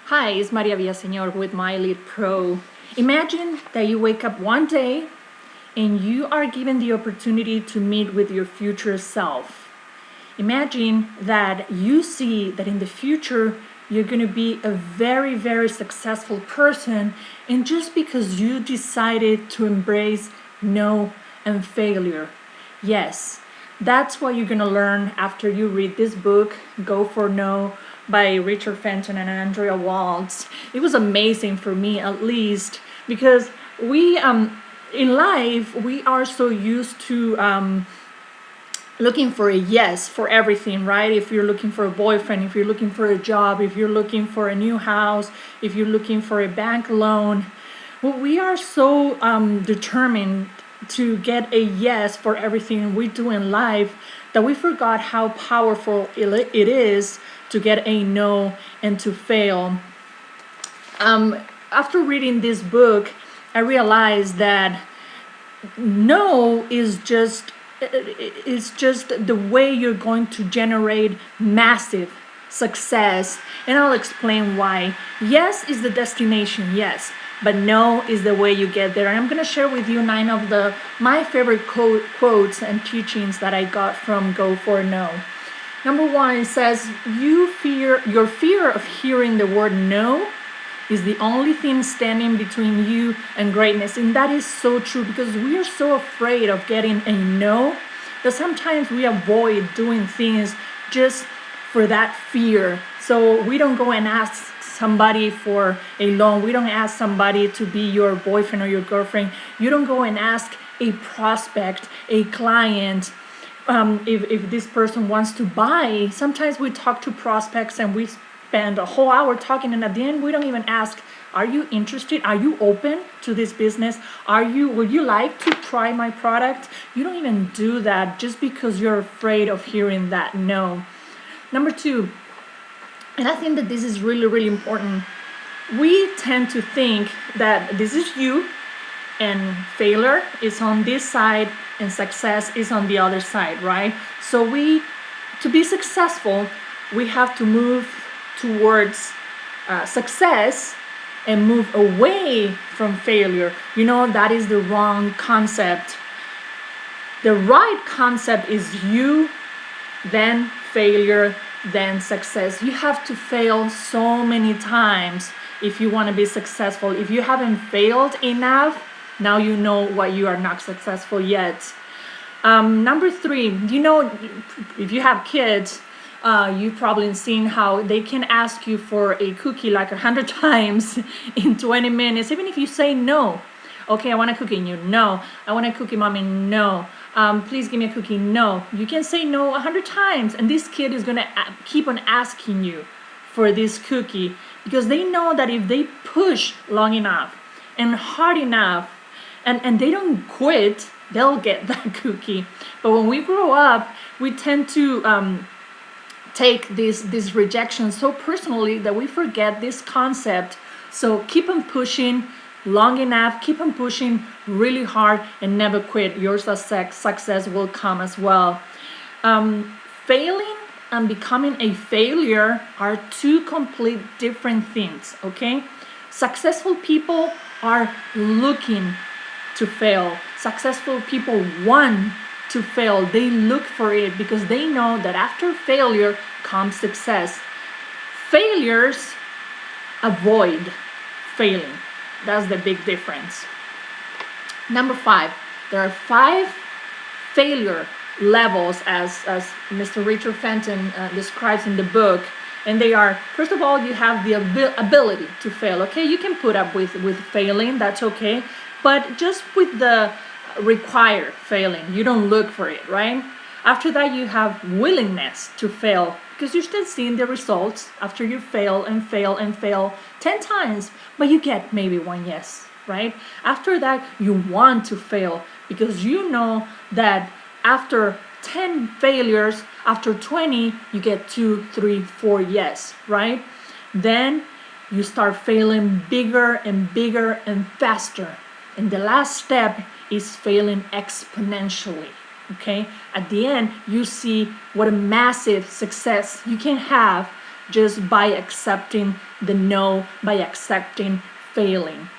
Hi, it's Maria Villaseñor with My Lead Pro. Imagine that you wake up one day and you are given the opportunity to meet with your future self. Imagine that you see that in the future you're going to be a very, very successful person, and just because you decided to embrace no and failure. Yes, that's what you're going to learn after you read this book, Go for No, by Richard Fenton and Andrea Waltz. It was amazing for me, at least, because we in life we are so used to looking for a yes for everything, right? If you're looking for a boyfriend, if you're looking for a job, if you're looking for a new house, if you're looking for a bank loan, well, we are so determined to get a yes for everything we do in life that we forgot how powerful it is to get a no and to fail. After reading this book, I realized that no is just the way you're going to generate massive success, and I'll explain why. Yes is the destination, yes, but no is the way you get there. And I'm going to share with you 9 of my favorite quotes and teachings that I got from Go for No. Number 1, it says, your fear of hearing the word no is the only thing standing between you and greatness. And that is so true, because we are so afraid of getting a no that sometimes we avoid doing things just for that fear. So we don't go and ask somebody for a loan. We don't ask somebody to be your boyfriend or your girlfriend. You don't go and ask a prospect, a client, if this person wants to buy. Sometimes we talk to prospects and we spend a whole hour talking, and at the end we don't even ask, are you interested? Are you open to this business? Would you like to try my product? You don't even do that just because you're afraid of hearing that no. Number 2, and I think that this is really, really important. We tend to think that this is you and failure is on this side and success is on the other side, right? So to be successful, we have to move towards success and move away from failure. You know, that is the wrong concept. The right concept is you, then failure, then success. You have to fail so many times if you want to be successful. If you haven't failed enough, now you know why you are not successful yet. Number 3, you know, if you have kids, you've probably seen how they can ask you for a cookie like 100 times in 20 minutes, even if you say no. Okay, I want a cookie. And you, no. I want a cookie, mommy. No. Please give me a cookie. No. You can say no 100 times, and this kid is going to keep on asking you for this cookie, because they know that if they push long enough and hard enough and they don't quit, they'll get that cookie. But when we grow up, we tend to take this rejection so personally that we forget this concept. So keep on pushing long enough, keep on pushing really hard, and never quit. Your success will come as well. Failing and becoming a failure are 2 complete different things, okay? Successful people are looking to fail. Successful people want to fail. They look for it because they know that after failure comes success. Failures avoid failing. That's the big difference. Number 5, there are 5 failure levels as Mr. Richard Fenton describes in the book. And they are, first of all, you have the ability to fail. Okay, you can put up with failing, that's okay. But just with the required failing, you don't look for it, right? After that, you have willingness to fail, because you're still seeing the results after you fail and fail and fail 10 times, but you get maybe 1 yes, right? After that, you want to fail because you know that after 10 failures, after 20, you get 2, 3, 4 yes, right? Then you start failing bigger and bigger and faster. And the last step is failing exponentially. Okay, at the end, you see what a massive success you can have just by accepting the no, by accepting failing.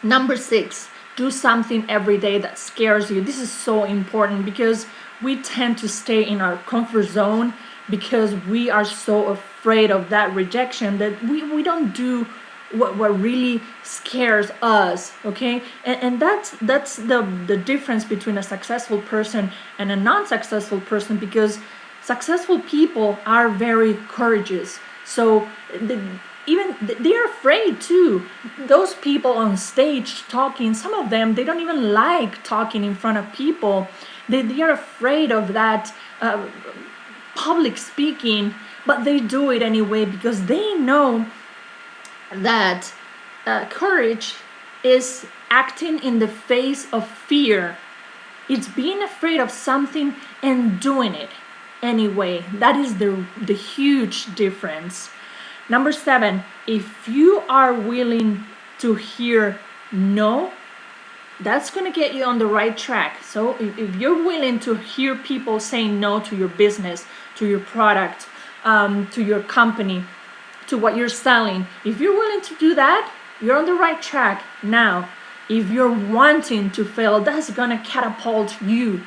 Number 6, do something every day that scares you. This is so important because we tend to stay in our comfort zone because we are so afraid of that rejection that we don't do what really scares us. Okay, and that's the difference between a successful person and a non-successful person, because successful people are very courageous. So even they're afraid too. Those people on stage talking, some of them, they don't even like talking in front of people. They are afraid of that public speaking, but they do it anyway because they know that courage is acting in the face of fear. It's being afraid of something and doing it anyway. That is the huge difference. Number 7, if you are willing to hear no, that's going to get you on the right track. So if you're willing to hear people saying no to your business, to your product, to your company, to what you're selling, if you're willing to do that, you're on the right track. Now, if you're wanting to fail, that's going to catapult you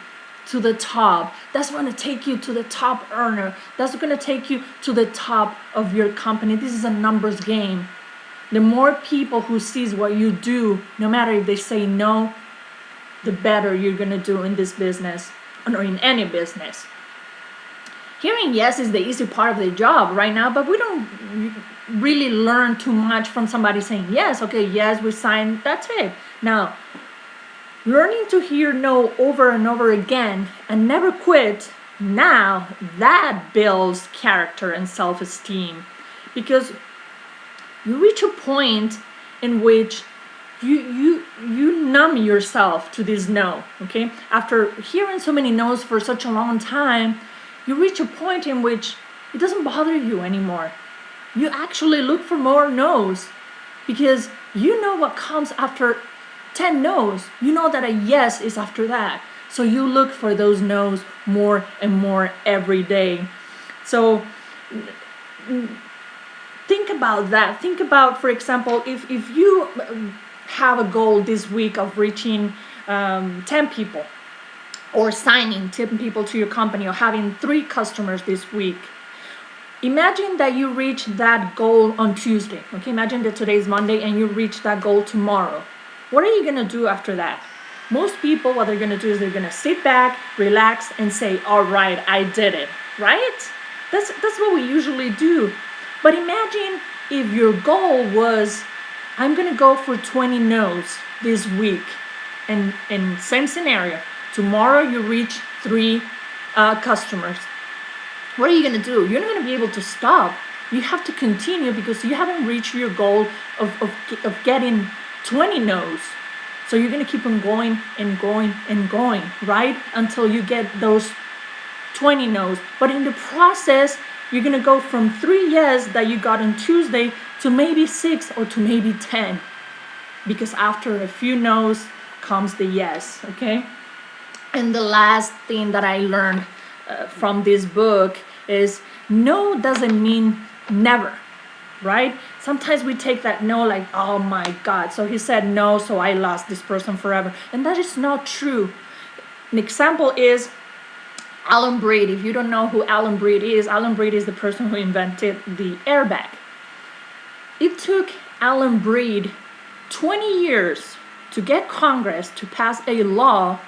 to the top. That's going to take you to the top earner. That's going to take you to the top of your company. This is a numbers game. The more people who sees what you do, no matter if they say no, the better you're going to do in this business or in any business. Hearing yes is the easy part of the job right now, but we don't really learn too much from somebody saying yes. Okay, yes, we signed, that's it. Now, learning to hear no over and over again and never quit, now that builds character and self-esteem, because you reach a point in which you numb yourself to this no. Okay, after hearing so many no's for such a long time, you reach a point in which it doesn't bother you anymore. You actually look for more no's because you know what comes after 10 no's. You know that a yes is after that. So you look for those no's more and more every day. So think about that. Think about, for example, if you have a goal this week of reaching 10 people, or signing 10 people to your company, or having 3 customers this week. Imagine that you reach that goal on Tuesday. Okay, imagine that today is Monday and you reach that goal tomorrow. What are you gonna do after that? Most people, what they're gonna do is they're gonna sit back, relax, and say, all right, I did it, right? That's what we usually do. But imagine if your goal was, I'm gonna go for 20 no's this week. And same scenario, tomorrow you reach 3 customers. What are you going to do? You're not going to be able to stop. You have to continue because you haven't reached your goal of getting 20 no's. So you're going to keep on going and going and going, right? Until you get those 20 no's. But in the process, you're going to go from 3 yes that you got on Tuesday to maybe 6 or to maybe 10. Because after a few no's comes the yes, okay? And the last thing that I learned from this book is no doesn't mean never, right? Sometimes we take that no like, oh my God, so he said no, so I lost this person forever. And that is not true. An example is Alan Breed. If you don't know who Alan Breed is the person who invented the airbag. It took Alan Breed 20 years to get Congress to pass a law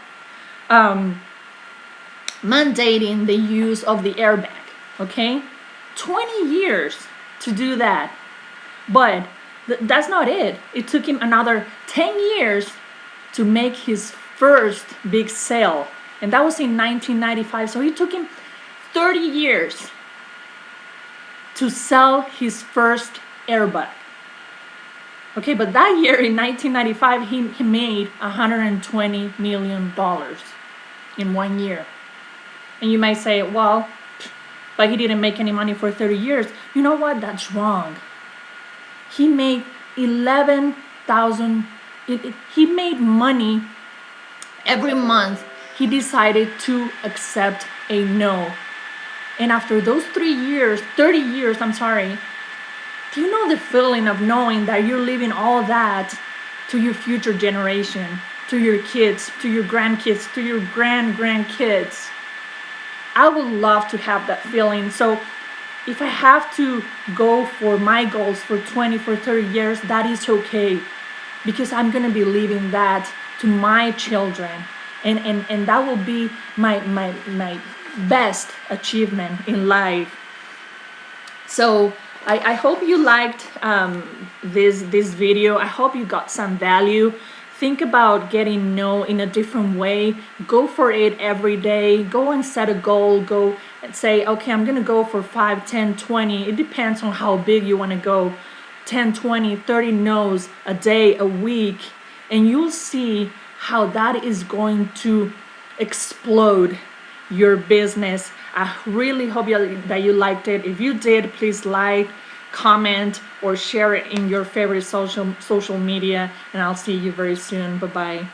mandating the use of the airbag, okay? 20 years to do that. But that's not it. It took him another 10 years to make his first big sale. And that was in 1995. So it took him 30 years to sell his first airbag. Okay, but that year in 1995, he made $120 million in 1 year. And you might say, well, but he didn't make any money for 30 years. You know what? That's wrong. He made 11,000. He made money every month. He decided to accept a no. And after those 30 years, do you know the feeling of knowing that you're leaving all that to your future generation, to your kids, to your grandkids, to your grandkids? I would love to have that feeling. So if I have to go for my goals for 20, for 30 years, that is okay, because I'm going to be leaving that to my children. And that will be my best achievement in life. So I hope you liked this video. I hope you got some value. Think about getting no in a different way. Go for it every day. Go and set a goal. Go and say, okay, I'm going to go for 5, 10, 20. It depends on how big you want to go. 10, 20, 30 no's a day, a week. And you'll see how that is going to explode your business. I really hope that you liked it. If you did, please like, comment, or share it in your favorite social media, and I'll see you very soon. Bye-bye.